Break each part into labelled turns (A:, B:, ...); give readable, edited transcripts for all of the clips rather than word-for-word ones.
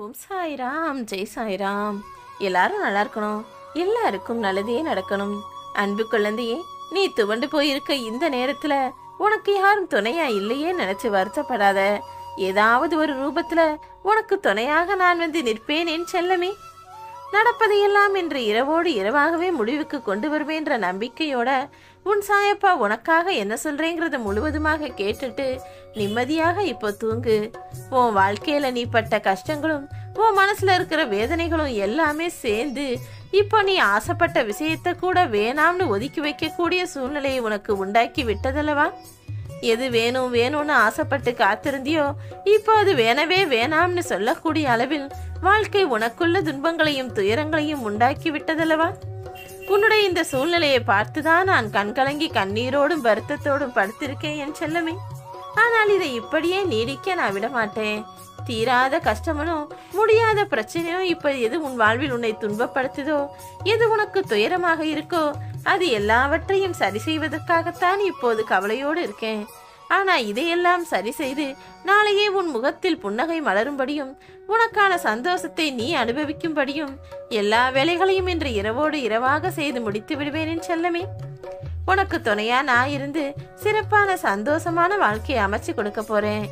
A: ஓம் சாய்ராம், ஜெய் சாய்ராம். எல்லாரும் நல்லா இருக்கணும், எல்லாருக்கும் நல்லதே நடக்கணும். அன்பு குழந்தையே, நீ துவண்டு போயிருக்க இந்த நேரத்துல உனக்கு யாரும் துணையா இல்லையே நினைச்சு வருத்தப்படாத. ஏதாவது ஒரு ரூபத்துல உனக்கு துணையாக நான் வந்து நிற்பேன் என் செல்லமே. நடப்பதையெல்லாம் இன்று இரவோடு இரவாகவே முடிவுக்கு கொண்டு வருவேன்ற நம்பிக்கையோட உன் சாயப்பா உனக்காக என்ன சொல்றேங்கிறத முழுவதுமாக கேட்டுட்டு நிம்மதியாக இப்போ தூங்கு. உன் வாழ்க்கையில நீ பட்ட கஷ்டங்களும் உன் மனசுல இருக்கிற வேதனைகளும் எல்லாமே சேர்ந்து இப்போ நீ ஆசைப்பட்ட விஷயத்த கூட வேணாம்னு ஒதுக்கி வைக்கக்கூடிய சூழ்நிலையை உனக்கு உண்டாக்கி விட்டதல்லவா? எது வேணும் வேணும்னு ஆசைப்பட்டு காத்திருந்தியோ இப்போ அது வேணவே வேணாம்னு சொல்லக்கூடிய அளவில் வாழ்க்கை உனக்குள்ள துன்பங்களையும் துயரங்களையும் உண்டாக்கி விட்டதல்லவா? உன்னுடைய இந்த சூழ்நிலையை பார்த்துதான் நான் கண்கலங்கி கண்ணீரோடும் வருத்தத்தோடும் படுத்திருக்கேன் என் செல்லமே. ஆனால் இதை இப்படியே நீடிக்க நான் விட மாட்டேன். தீராத கஷ்டமனோ முடியாத பிரச்சனையோ இப்ப எது உன் வாழ்வில் உன்னை துன்பப்படுத்துதோ, எது உனக்கு துயரமாக இருக்கோ, அது எல்லாவற்றையும் சரி செய்வதற்காகத்தான் இப்போது கவலையோடு இருக்கேன். ஆனா இதையெல்லாம் சரி செய்து நாளையே உன் முகத்தில் புன்னகை மலரும்படியும் உனக்கான சந்தோஷத்தை நீ அனுபவிக்கும்படியும் எல்லா வேலைகளையும் இன்று இரவோடு இரவாக செய்து முடித்து விடுவேன் என் செல்லமே. உனக்கு துணையா நான் இருந்து சிறப்பான சந்தோஷமான வாழ்க்கையை அமைச்சு கொடுக்க போறேன்.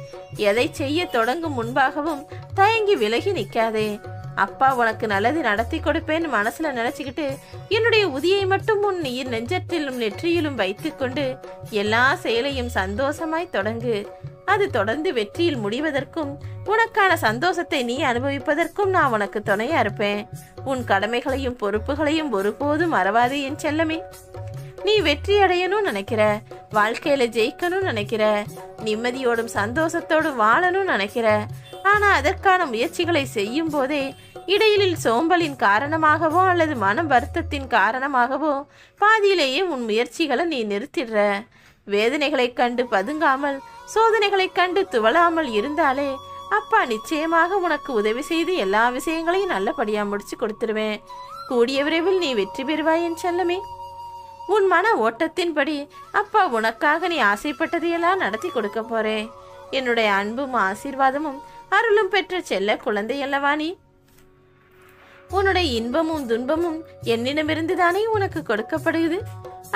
A: எதை செய்ய தொடங்கும் முன்பாகவும் தயங்கி விலகி நிக்காதே. அப்பா உனக்கு நல்லது நடத்தி கொடுப்பேன்னு மனசுல நினைச்சுக்கிட்டு என்னுடைய உதியை மட்டும் உன் நெஞ்சத்திலும் நெற்றியிலும் வைத்துக்கொண்டு எல்லா செயலையும் சந்தோஷமாய் தொடங்கு. அது தொடர்ந்து வெற்றியில் முடிவதற்கும் உனக்கான சந்தோஷத்தை நீ அனுபவிப்பதற்கும் நான் உனக்கு துணையா இருப்பேன். உன் கடமைகளையும் பொறுப்புகளையும் ஒருபோதும் மறவாதே என் செல்லமே. நீ வெற்றி அடையணும் நினைக்கிற, வாழ்க்கையில ஜெயிக்கணும் நினைக்கிற, நிம்மதியோடும் சந்தோஷத்தோடும் வாழணும் நினைக்கிற. ஆனா அதற்கான முயற்சிகளை செய்யும் போதே இடையிலில் சோம்பலின் காரணமாகவோ அல்லது மன வருத்தத்தின் காரணமாகவோ பாதியிலேயே உன் முயற்சிகளை நீ நிறுத்திடுற. வேதனைகளை கண்டு பதுங்காமல் சோதனைகளை கண்டு துவளாமல் இருந்தாலே அப்பா நிச்சயமாக உனக்கு உதவி செய்து எல்லா விஷயங்களையும் நல்லபடியா முடிச்சு கொடுத்துருவேன். கூடிய விரைவில் நீ வெற்றி பெறுவாய் என் செல்லமே. உன் மன ஓட்டத்தின்படி அப்பா உனக்காக நீ ஆசைப்பட்டதையெல்லாம் நடத்தி கொடுக்க போறேன். என்னுடைய அன்பும் ஆசீர்வாதமும் அருளும் பெற்ற செல்ல குழந்தை அல்லவா நீ? உன்னுடைய இன்பமும் துன்பமும் என்னிடமிருந்து தானே உனக்கு கொடுக்கப்படுகிறது.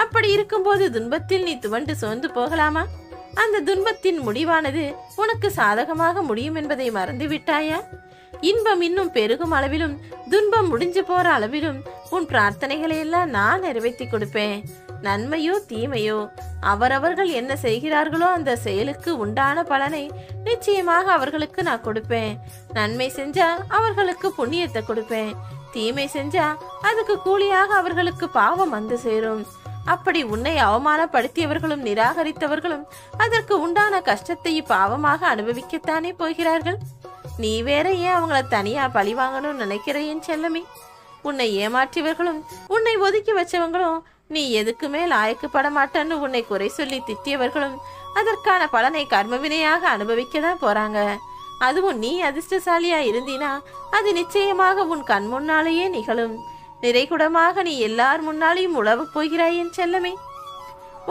A: அப்படி இருக்கும்போது துன்பத்தில் நீ துவண்டு சோர்ந்து போகலாமா? அந்த துன்பத்தின் முடிவானது உனக்கு சாதகமாக முடியும் என்பதை மறந்து விட்டாயா? இன்பம் இன்னும் பெருகும் அளவிலும் துன்பம் முடிஞ்சு போற அளவிலும் உன் பிரார்த்தனைகளை எல்லாம் நான் நிறைவேற்றி கொடுப்பேன். நன்மையோ தீமையோ அவரவர்கள் என்ன செய்கிறார்களோ அந்த செயலுக்கு உண்டான பலனை நிச்சயமாக அவர்களுக்கு நான் கொடுப்பேன். நன்மை செஞ்சா அவர்களுக்கு புண்ணியத்தை கொடுப்பேன், தீமை செஞ்சா அதுக்கு கூலியாக அவர்களுக்கு பாவம் வந்து சேரும். அப்படி உன்னை அவமானப்படுத்தியவர்களும் நிராகரித்தவர்களும் அதற்கு உண்டான கஷ்டத்தை பாவமாக அனுபவிக்கத்தானே போகிறார்கள். நீ வேற ஏன் அவங்கள தனியா பழி வாங்கணும்னு நினைக்கிறேன் செல்லமே. உன்னை ஏமாற்றியவர்களும் உன்னை ஒதுக்கி வச்சவங்களும் நீ எதுக்குமே லாயக்கப்பட மாட்டேன்னு உன்னை குறை சொல்லி திட்டியவர்களும் அதற்கான பலனை கர்மவினையாக அனுபவிக்கதான் போறாங்க. அதுவும் நீ அதிர்ஷ்டசாலியா இருந்தீனா அது நிச்சயமாக உன் கண் முன்னாலேயே நிகழும். நிறைகுடமாக நீ எல்லார் முன்னாலேயும் உழவு போகிறாய் என் செல்லமே.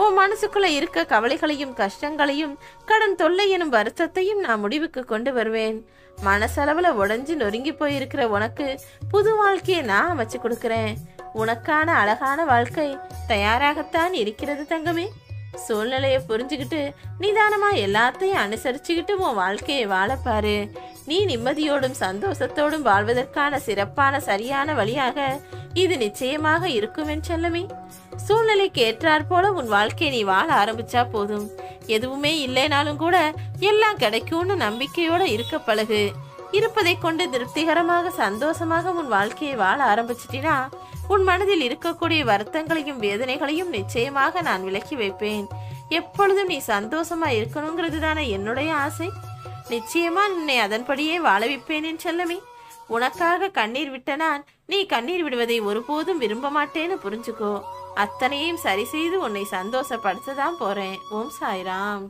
A: உன் மனசுக்குள்ள இருக்க கவலைகளையும் கஷ்டங்களையும் கடன் தொல்லை எனும் வருத்தத்தையும் நான் முடிவுக்கு கொண்டு வருவேன். மனசளவுல உடைஞ்சு நொறுங்கி போயிருக்கிற உனக்கு புது வாழ்க்கையை நான் அமைச்சு கொடுக்கிறேன். உனக்கான அழகான வாழ்க்கை தயாராகத்தான் இருக்கிறது தங்கமே. சூழ்நிலையை புரிஞ்சுக்கிட்டு நிதானமா எல்லாத்தையும் அனுசரிச்சுக்கிட்டு உன் வாழ்க்கையை வாழப்பாரு. நீ நிம்மதியோடும் சந்தோஷத்தோடும் வாழ்வதற்கான சிறப்பான சரியான வழியாக இது நிச்சயமாக இருக்கும் என் செல்லமே. சூழ்நிலைக்கு ஏற்றாற் போல உன் வாழ்க்கையை நீ வாழ ஆரம்பிச்சா போதும். எதுவுமே இல்லைனாலும் கூட எல்லாம் கிடைக்கும்னு நம்பிக்கையோட இருக்க பழகு. இருப்பதை கொண்டு திருப்திகரமாக சந்தோஷமாக உன் வாழ்க்கையை வாழ ஆரம்பிச்சிட்டினா உன் மனதில் இருக்கக்கூடிய வருத்தங்களையும் வேதனைகளையும் நிச்சயமாக நான் விலக்கி வைப்பேன். எப்பொழுதும் நீ சந்தோஷமா இருக்கணுங்கிறது தானே என்னுடைய ஆசை. நிச்சயமா உன்னை அதன்படியே வாழ வைப்பேன் என் செல்லமே. உனக்காக கண்ணீர் விட்ட நான் நீ கண்ணீர் விடுவதை ஒருபோதும் விரும்ப மாட்டேன்னு புரிஞ்சுக்கோ. அத்தனையும் சரி செய்து உன்னை சந்தோஷப்படுத்ததான் போறேன். ஓம் சாய்ராம்.